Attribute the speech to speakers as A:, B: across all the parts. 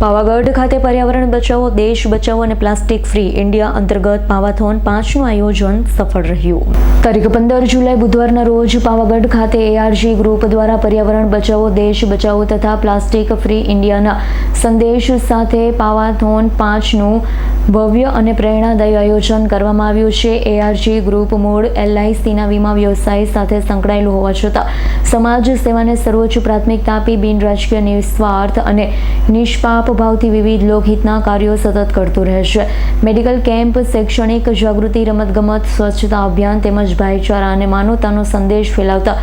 A: પાવાગઢ ખાતે પર્યાવરણ બચાવો દેશ બચાવો અને પ્લાસ્ટિક ફ્રી ઇન્ડિયા અંતર્ગત પાવાથોન 5નું આયોજન સફળ રહ્યું। તારીખ 15 જુલાઈ બુધવારના રોજ પાવાગઢ ખાતે એઆરજી ગ્રુપ દ્વારા પર્યાવરણ બચાવો દેશ બચાવો તથા પ્લાસ્ટિક ફ્રી ઇન્ડિયાના સંદેશ સાથે પાવાથોન 5નું ભવ્ય અને પ્રેરણાદાયી આયોજન કરવામાં આવ્યું છે। એઆરજી ગ્રુપ મૂળ એલઆઈસીના વીમા વ્યવસાય સાથે સંકળાયેલું હોવા છતાં સમાજ સેવાને સર્વોચ્ચ પ્રાથમિકતા આપી બિન રાજકીય નિસ્વાર્થ અને નિષ્પાપ ભાવથી વિવિધ લોકહિતના કાર્યો સતત કરતું રહેશે। મેડિકલ કેમ્પ, શૈક્ષણિક જાગૃતિ, રમતગમત, સ્વચ્છતા અભિયાન તેમજ ભાઈચારા અને માનવતાનો સંદેશ ફેલાવતા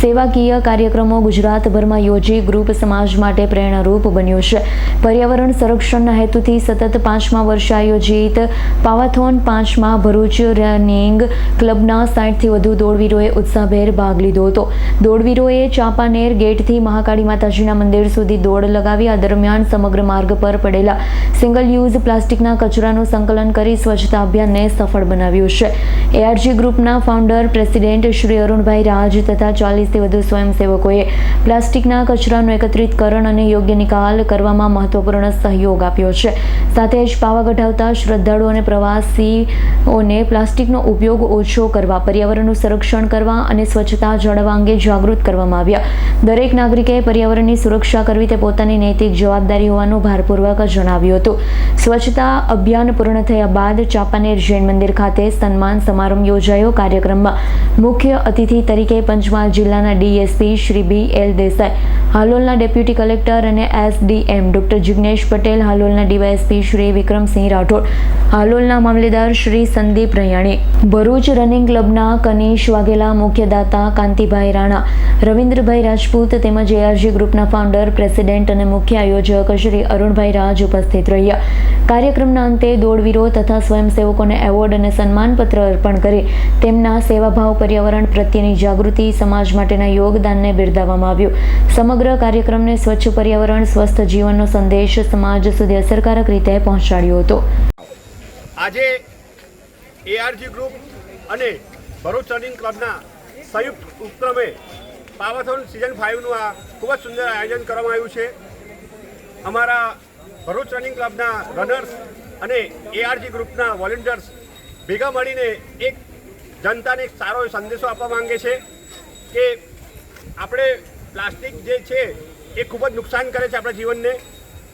A: સેવાકીય કાર્યક્રમો ગુજરાતભરમાં યોજી ગ્રુપ સમાજ માટે પ્રેરણારૂપ બન્યું છે। પર્યાવરણ સંરક્ષણના હેતુથી સતત 5મા વર્ષે આયોજિત પાવાથોન 5માં ભરૂચ રનિંગ ક્લબના 60થી વધુ દોડવીરોએ ઉત્સાહભેર ભાગ લીધો હતો। દોડવીરોએ ચાંપાનેર ગેટથી મહાકાળી માતાજીના મંદિર સુધી દોડ લગાવી। આ દરમિયાન સમગ્ર માર્ગ પર પડેલા સિંગલ યુઝ પ્લાસ્ટિકના કચરાનું સંકલન કરી સ્વચ્છતા અભિયાનને સફળ બનાવ્યું છે। એઆરજી ગ્રુપના ફાઉન્ડર પ્રેસિડેન્ટ શ્રી અરુણભાઈ રાજ તથા 40થી વધુ સ્વયંસેવકોએ પ્લાસ્ટિકના કચરાનું એકત્રીકરણ અને યોગ્ય નિકાલ કરવામાં મહત્વપૂર્ણ સહયોગ આપ્યો છે। સાથે જ પાવાગઢ આવતા શ્રદ્ધાળુઓ અને પ્રવાસીઓને પ્લાસ્ટિકનો ઉપયોગ ઓછો કરવા, પર્યાવરણનું સંરક્ષણ કરવા અને સ્વચ્છતા જાળવવા અંગે જાગૃત કરવામાં આવ્યા। દરેક નાગરિકે પર્યાવરણની સુરક્ષા કરવી તે પોતાની નૈતિક જવાબદારી હોવાનું ભારપૂર્વક જણાવ્યું હતું। સ્વચ્છતા અભિયાન પૂર્ણ થયા બાદ ચાંપાનેર જૈન મંદિર ખાતે સન્માન સમારંભ યોજાયો। કાર્યક્રમમાં મુખ્ય અતિથિ તરીકે પંચમહાલ જિલ્લાના ડીએસપી શ્રી BL દેસાઈ, હાલોલના ડેપ્યુટી કલેક્ટર અને SDM ડોક્ટર જિગ્નેશ પટેલ, હાલોલના ડીવાયએસપી શ્રી વિક્રમસિંહ રાઠોડ, હાલોલના મામલેદાર શ્રી સંદીપ રૈયાણી, ભરૂચ રનિંગ ક્લબના કનીશ વાઘેલા, મુખ્ય દાતા કાંતિભાઈ રાણા, રવિન્દ્રભાઈ રાજપૂત તેમજ એઆરજી ગ્રુપના ફાઉન્ડર, પ્રેસિડેન્ટ અને મુખ્ય આયોજક શ્રી અરુણભાઈ રાજ ઉપસ્થિત રહ્યા। કાર્યક્રમના અંતે દોડવીરો તથા સ્વયંસેવકોને એવોર્ડ અને સન્માનપત્ર અર્પણ કરી તેમના સેવાભાવ, પર્યાવરણ પ્રત્યેની જાગૃતિ, સમાજ માટેના યોગદાનને બિરદાવવામાં આવ્યું। સમગ્ર કાર્યક્રમને સ્વચ્છ પર્યાવરણ, સ્વસ્થ જીવનનો સંદેશ સમાજ સુધી અસરકારક રીતે પહોંચાડ્યો હતો।
B: આજે એઆરજી ગ્રુપ અને ભરૂચ રનિંગ ક્લબના સંયુક્ત ઉપક્રમે પાવાથોન સિઝન 5નું આ ખૂબ જ સુંદર આયોજન કરવામાં આવ્યું છે। અમારા ભરૂચ રનિંગ ક્લબના રનર્સ અને એઆરજી ગ્રુપના વોલેન્ટિયર્સ ભેગા મળીને એક જનતાને એક સારો સંદેશો આપવા માંગે છે કે આપણે પ્લાસ્ટિક જે છે એ ખૂબ જ નુકસાન કરે છે આપણા જીવનને,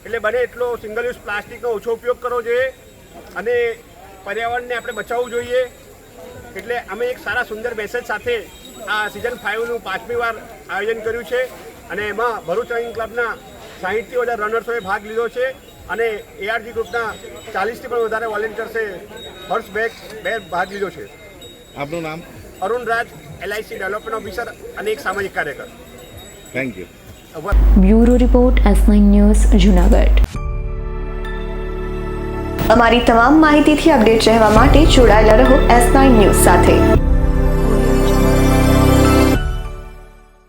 B: એટલે બને એટલો સિંગલ યુઝ પ્લાસ્ટિકનો ઓછો ઉપયોગ કરવો જોઈએ અને પર્યાવરણને આપણે બચાવવું જોઈએ। એટલે અમે એક સારા સુંદર મેસેજ સાથે આ સિઝન 5નું 5મી વાર આયોજન કર્યું છે અને એમાં ભરૂચ રનિંગ ક્લબના 60થી વધારે રનર્સોએ ભાગ લીધો છે અને એઆરજી ગ્રુપના 40થી પણ વધારે વોલેન્ટિયર્સે બે ભાગ લીધો છે।
C: આપનું નામ?
B: અરુણ રાજ, LIC ડેવલપમેન્ટ ઓફિસર અને એક સામાજિક કાર્યકર।
C: Thank you.
A: Bureau report S9 news Junagadh.
D: અમારી તમામ માહિતીથી અપડેટ રહેવા માટે જોડાયેલા રહો S9 ન્યૂઝ સાથે।